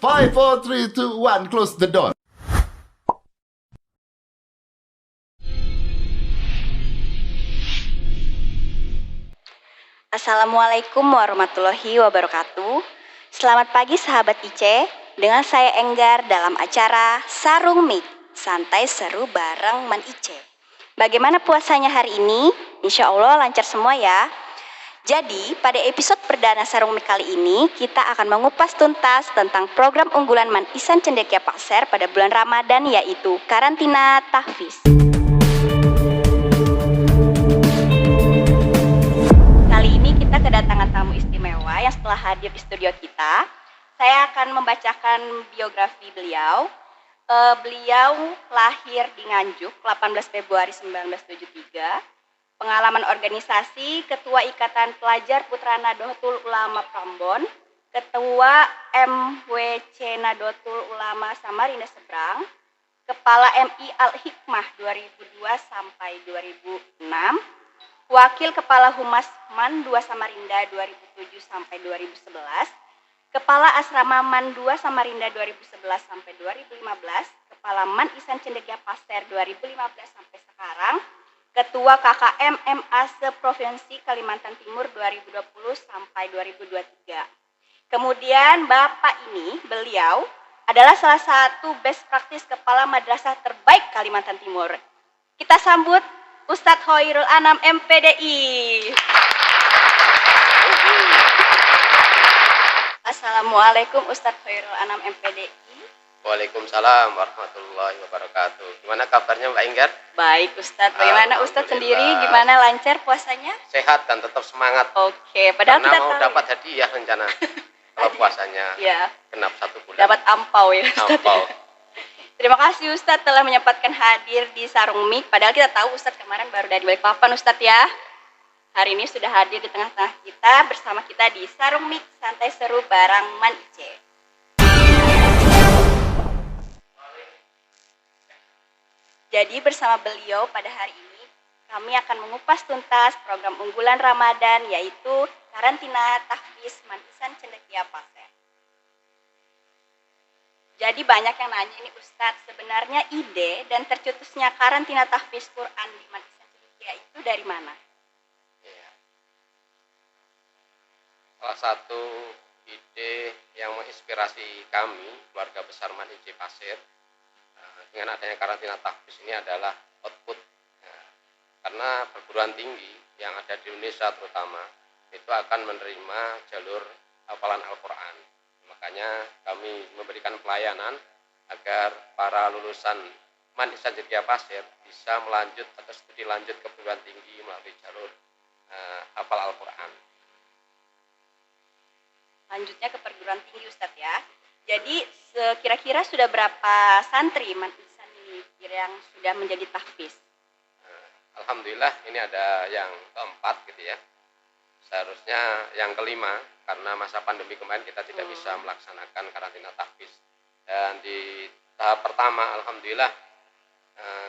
5, 4, 3, 2, 1, close the door. Assalamualaikum warahmatullahi wabarakatuh. Selamat pagi sahabat IC. Dengan saya Enggar dalam acara Sarung Mik, santai seru bareng Man IC. Bagaimana puasanya hari ini? Insya Allah lancar semua ya. Jadi pada episode perdana Sarung Mik kali ini kita akan mengupas tuntas tentang program unggulan Man Ihsan Cendekia Pasir pada bulan Ramadan, yaitu karantina tahfiz. Kali ini kita kedatangan tamu istimewa yang setelah hadir di studio kita. Saya akan membacakan biografi beliau. Beliau lahir di Nganjuk 18 Februari 1973. Pengalaman organisasi, Ketua Ikatan Pelajar Putra Nahdlatul Ulama Prambon, Ketua MWC Nahdlatul Ulama Samarinda Seberang, Kepala MI Al-Hikmah 2002 sampai 2006, Wakil Kepala Humas MAN 2 Samarinda 2007 sampai 2011, Kepala Asrama MAN 2 Samarinda 2011 sampai 2015, Kepala MAN Ihsan Cendekia Pasir 2015 sampai sekarang, Ketua KKM MA se-Provinsi Kalimantan Timur 2020 sampai 2023. Kemudian Bapak ini, beliau adalah salah satu best practice kepala madrasah terbaik Kalimantan Timur. Kita sambut Ustadz Khairul Anam MPDI. Assalamualaikum Ustadz Khairul Anam MPDI. Waalaikumsalam warahmatullahi wabarakatuh. Gimana kabarnya Mbak Enggar? Baik Ustadz, bagaimana Ustadz sendiri? Gimana, lancar puasanya? Sehat dan tetap semangat. Oke, padahal karena kita mau tahu dapat hadiah rencana kalau puasanya ya, genap 1 bulan. dapat ampau ya Ustadz. Ampau. Terima kasih Ustadz telah menyempatkan hadir di Sarung Mik. Padahal kita tahu Ustadz kemarin baru dari Balikpapan Ustadz ya. Hari ini sudah hadir di tengah-tengah kita bersama kita di Sarung Mik, santai seru bareng Man IC. Jadi bersama beliau pada hari ini kami akan mengupas tuntas program unggulan Ramadan, yaitu karantina tahfiz Man Ihsan Cendekia Pasir. Jadi banyak yang nanya ini Ustadz, sebenarnya ide dan tercetusnya karantina tahfiz Quran di Man Ihsan Cendekia itu dari mana? Ya. Salah satu ide yang menginspirasi kami, keluarga besar Man IC Pasir, dengan adanya karantina tahfiz ini adalah output. Karena perguruan tinggi yang ada di Indonesia terutama itu akan menerima jalur hafalan Al-Quran. Makanya kami memberikan pelayanan agar para lulusan Man Ihsan Cendekia Pasir bisa melanjut atau studi lanjut ke perguruan tinggi melalui jalur hafal Al-Quran. Lanjutnya ke perguruan tinggi Ustadz ya. Jadi kira-kira sudah berapa santri Man Ihsan ini yang sudah menjadi tahfiz? Alhamdulillah ini ada yang keempat gitu ya. Seharusnya yang kelima, karena masa pandemi kemarin kita tidak bisa melaksanakan karantina tahfiz. Dan di tahap pertama alhamdulillah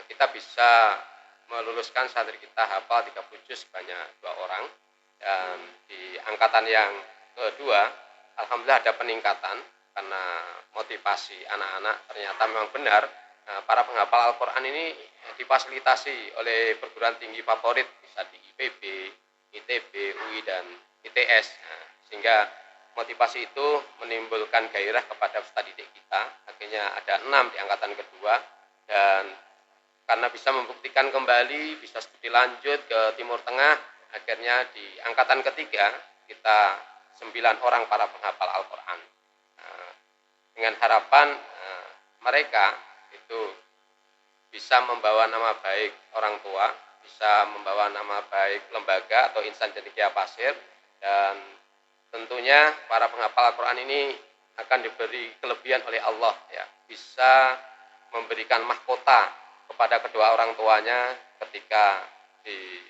kita bisa meluluskan santri kita hafal 30 juz sebanyak 2 orang. Dan di angkatan yang kedua alhamdulillah ada peningkatan karena motivasi anak-anak ternyata memang benar para penghafal Al-Quran ini difasilitasi oleh perguruan tinggi favorit, bisa di IPB, ITB, UI, dan ITS. Sehingga motivasi itu menimbulkan gairah kepada peserta didik kita. Akhirnya ada 6 di angkatan kedua, dan karena bisa membuktikan kembali bisa studi lanjut ke Timur Tengah, akhirnya di angkatan ketiga kita 9 orang para penghafal Al-Quran. Dengan harapan mereka itu bisa membawa nama baik orang tua, bisa membawa nama baik lembaga atau insan Cendekia Pasir, dan tentunya para penghafal Al-Quran ini akan diberi kelebihan oleh Allah ya, bisa memberikan mahkota kepada kedua orang tuanya ketika di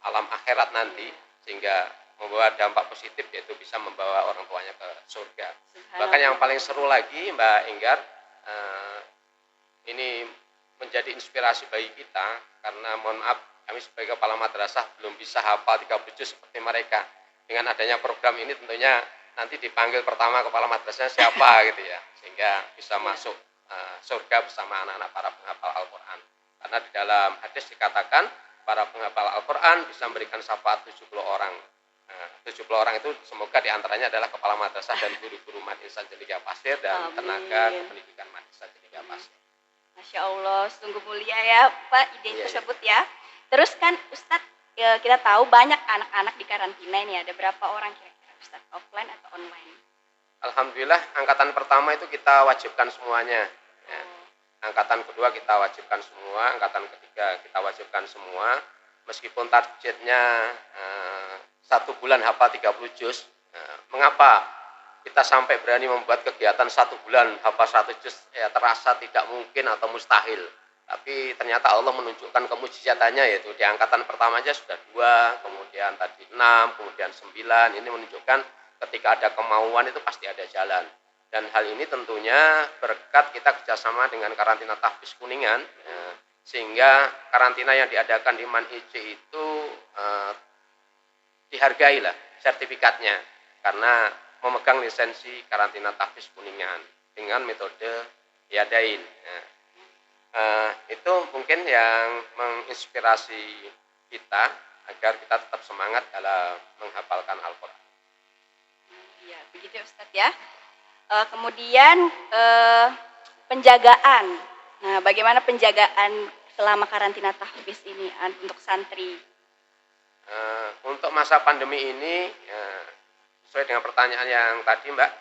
alam akhirat nanti, sehingga membawa dampak positif, yaitu bisa membawa orang tuanya ke surga. Bahkan yang paling seru lagi Mbak Enggar, ini menjadi inspirasi bagi kita karena mohon maaf kami sebagai kepala madrasah belum bisa hafal 30 juz seperti mereka. Dengan adanya program ini tentunya nanti dipanggil pertama kepala madrasahnya siapa gitu ya, sehingga sehingga bisa masuk surga bersama anak-anak para penghafal Al-Quran. Karena di dalam hadis dikatakan para penghafal Al-Quran bisa memberikan syafaat 70 orang. 70 orang itu semoga diantaranya adalah kepala madrasah dan guru-guru madrasah Cendekia Pasir dan tenaga kependidikan madrasah Cendekia Pasir. Masya Allah, sungguh mulia ya Pak ide tersebut ya. Terus kan Ustadz, kita tahu banyak anak-anak di karantina ini, ada berapa orang kira-kira Ustadz, offline atau online? Alhamdulillah angkatan pertama itu kita wajibkan semuanya. Ya. Angkatan kedua kita wajibkan semua, angkatan ketiga kita wajibkan semua. Meskipun targetnya 1 bulan hafal 30 juz. Mengapa kita sampai berani membuat kegiatan 1 bulan hafal 100 juz? Ya, terasa tidak mungkin atau mustahil. Tapi ternyata Allah menunjukkan kemujizatannya, yaitu di angkatan pertama aja sudah 2, kemudian tadi 6, kemudian 9. Ini menunjukkan ketika ada kemauan itu pasti ada jalan. Dan hal ini tentunya berkat kita kerjasama dengan Karantina Tahfiz Kuningan, sehingga karantina yang diadakan di Man IC itu dihargailah sertifikatnya karena memegang lisensi Karantina Tahfiz Kuningan dengan metode Yadain. Itu mungkin yang menginspirasi kita agar kita tetap semangat dalam menghafalkan Al-Quran. Iya, begitu Ustadz ya. Kemudian penjagaan. Nah, bagaimana penjagaan selama karantina tahfiz ini untuk santri? Untuk masa pandemi ini, sesuai dengan pertanyaan yang tadi Mbak,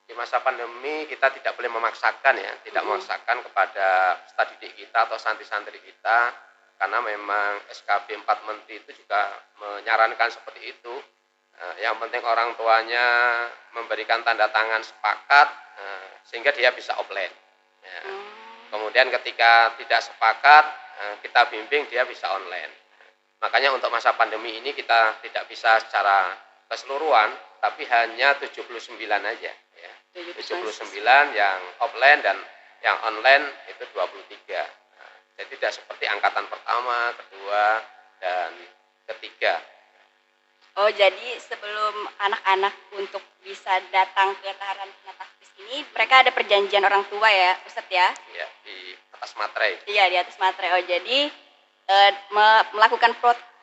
di masa pandemi kita tidak boleh memaksakan ya, tidak memaksakan kepada peserta didik kita atau santri-santri kita, karena memang SKB 4 Menteri itu juga menyarankan seperti itu. Yang penting orang tuanya memberikan tanda tangan sepakat sehingga dia bisa offline. Ya. Kemudian ketika tidak sepakat, kita bimbing dia bisa online. Makanya untuk masa pandemi ini kita tidak bisa secara keseluruhan, tapi hanya 79 aja. Ya. 79 yang offline dan yang online itu 23. Jadi tidak seperti angkatan pertama, kedua, dan ketiga. Oh, jadi sebelum anak-anak untuk bisa datang ke karantina tahfiz ini, mereka ada perjanjian orang tua ya, Ustadz ya? Iya, di atas materai. Iya, di atas materai. Oh, jadi melakukan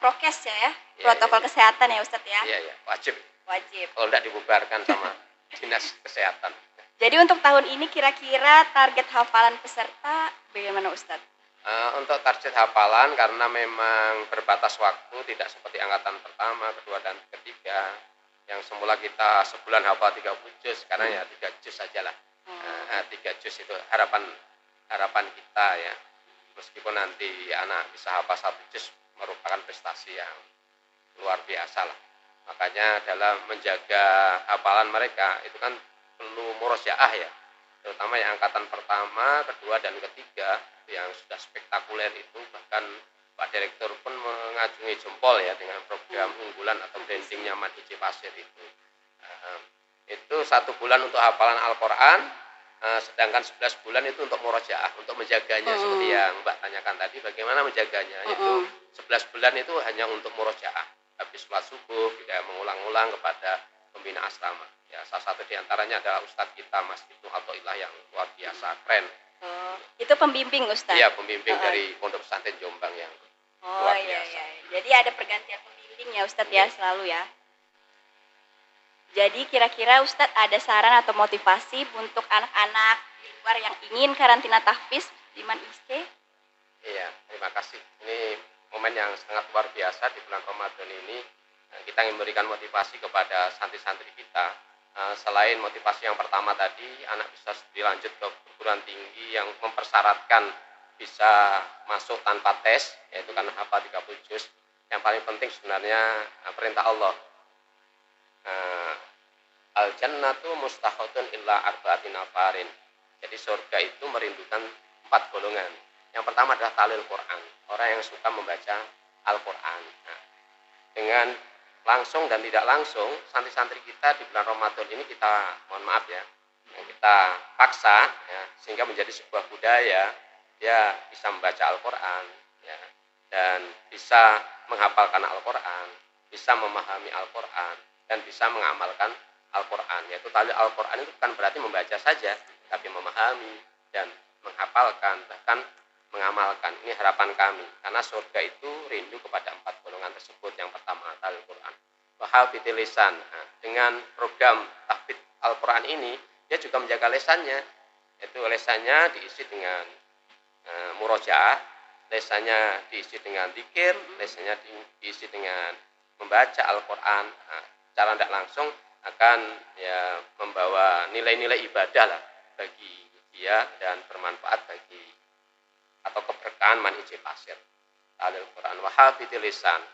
prokes ya, protokol kesehatan ya, Ustadz ya? Iya, wajib. Wajib. Kalau tidak dibubarkan sama dinas kesehatan. Jadi untuk tahun ini kira-kira target hafalan peserta bagaimana Ustadz? Untuk target hafalan karena memang berbatas waktu, tidak seperti angkatan pertama, kedua, dan ketiga yang semula kita sebulan hafal 30 juz, sekarang ya 3 juz sajalah. 3 juz itu harapan kita ya. Meskipun nanti anak bisa hafal 1 juz merupakan prestasi yang luar biasa lah. Makanya dalam menjaga hafalan mereka itu kan perlu murojaah ya, terutama yang angkatan pertama, kedua, dan ketiga yang sudah spektakuler itu, bahkan Pak Direktur pun mengacungi jempol ya dengan program unggulan atau brandingnya Man IC Pasir itu. Itu 1 bulan untuk hafalan Al-Quran, sedangkan 11 bulan itu untuk murojaah, untuk menjaganya. Seperti yang Mbak tanyakan tadi, bagaimana menjaganya, itu 11 bulan itu hanya untuk murojaah. Habis sholat subuh kita mengulang-ulang kepada pembina asrama. Ya, salah satu diantaranya adalah Ustadz kita Mas Ibnu Athaillah yang luar biasa keren. Itu pembimbing Ustadz? Iya, pembimbing dari Pondok Pesantren Jombang yang luar biasa. Iya. Jadi ada pergantian pembimbing ya Ustadz ya, selalu ya. Jadi kira-kira Ustadz ada saran atau motivasi untuk anak-anak di luar yang ingin karantina tahfiz di Man IC? Iya, terima kasih. Ini momen yang sangat luar biasa di bulan Ramadan ini. Kita ingin memberikan motivasi kepada santri-santri kita. Selain motivasi yang pertama tadi, anak bisa dilanjut ke perguruan tinggi yang mempersyaratkan bisa masuk tanpa tes, yaitu karena hafal 30 juz. Yang paling penting sebenarnya perintah Allah. Al-jannatu mustahotun illa arba'ati nafarin. Jadi surga itu merindukan 4 golongan. Yang pertama adalah talil Quran, orang yang suka membaca Al-Quran. Dengan langsung dan tidak langsung, santri-santri kita di bulan Ramadan ini kita, mohon maaf ya, kita paksa ya, sehingga menjadi sebuah budaya, dia bisa membaca Al-Quran ya, dan bisa menghafalkan Al-Quran, bisa memahami Al-Quran, dan bisa mengamalkan Al-Quran. Yaitu ta'lim Al-Quran itu bukan berarti membaca saja, tapi memahami dan menghafalkan, bahkan mengamalkan. Ini harapan kami, karena surga itu rindu kepada 4 golongan tersebut. Yang pertama, ta'lim Al-Quran. Wahafidil lisan. Nah, dengan program tahfidz Al-Quran ini, dia juga menjaga lesannya. Yaitu lesannya diisi dengan murojaah, lesannya diisi dengan zikir, lesannya diisi dengan membaca Al-Quran. Nah, cara tidak langsung akan ya membawa nilai-nilai ibadah lah bagi dia dan bermanfaat bagi atau keberkahan man ijib pasir. Al-Quran wahafidil lisan.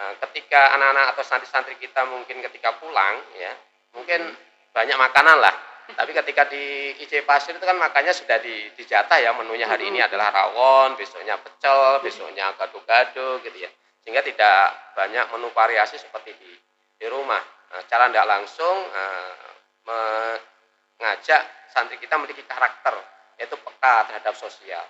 Ketika anak-anak atau santri-santri kita mungkin ketika pulang ya mungkin banyak makanan lah, tapi ketika di IJ Pasir itu kan makannya sudah dijatah ya, menunya hari ini adalah rawon, besoknya pecel, besoknya gado-gado gitu ya, sehingga tidak banyak menu variasi seperti di rumah. Nah, cara tidak langsung mengajak santri kita memiliki karakter, yaitu peka terhadap sosial.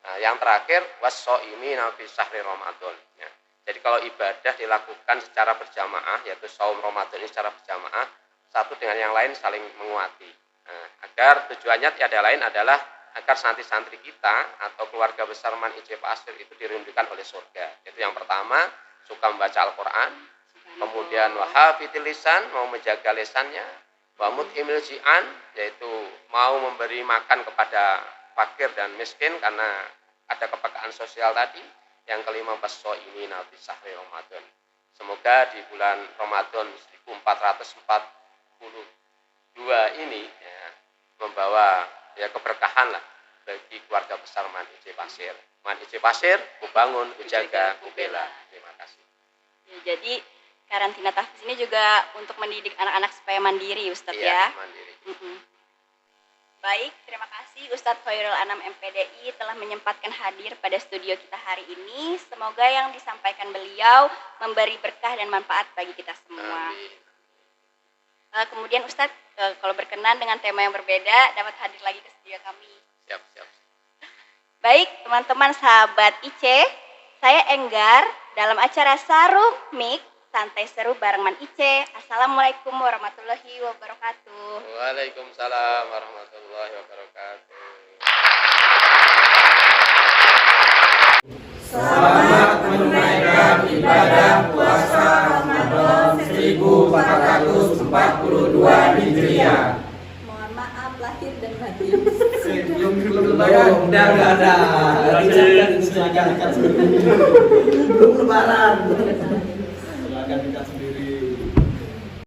Nah, yang terakhir was-shaimina fi syahri Ramadan. Ya. Jadi kalau ibadah dilakukan secara berjamaah, yaitu saum Ramadan ini secara berjamaah, satu dengan yang lain saling menguati. Nah, agar tujuannya tiada lain adalah agar santri-santri kita atau keluarga besar Man IJ Pasir itu dirindukan oleh surga. Itu yang pertama, suka membaca Al-Quran, kemudian wahafidil lisan, mau menjaga lisannya, wa mut'imil ji'an, yaitu mau memberi makan kepada fakir dan miskin karena ada kepekaan sosial tadi. Yang kelima, was-shaimina fi syahri Ramadan. Semoga di bulan Ramadan 1442 ini ya, membawa ya keberkahan lah bagi keluarga besar Man IJ Pasir. Man IJ Pasir, kubangun, kujaga, kubela. Terima kasih. Ya, jadi karantina tahfiz ini juga untuk mendidik anak-anak supaya mandiri, Ustadz ya. Mandiri. Baik, terima kasih Ustadz Khairul Anam MPDI telah menyempatkan hadir pada studio kita hari ini. Semoga yang disampaikan beliau memberi berkah dan manfaat bagi kita semua. Kemudian Ustadz, kalau berkenan dengan tema yang berbeda, dapat hadir lagi ke studio kami. Siap. Baik, teman-teman sahabat IC, saya Enggar dalam acara Saruh Mik, santai seru bareng Man IC. Assalamualaikum warahmatullahi wabarakatuh. Waalaikumsalam warahmatullahi wabarakatuh. Selamat menunaikan ibadah puasa Ramadan 1442 Hijriah. Mohon maaf lahir dan batin. Belum lebaran. Udah ada. Belum lebaran.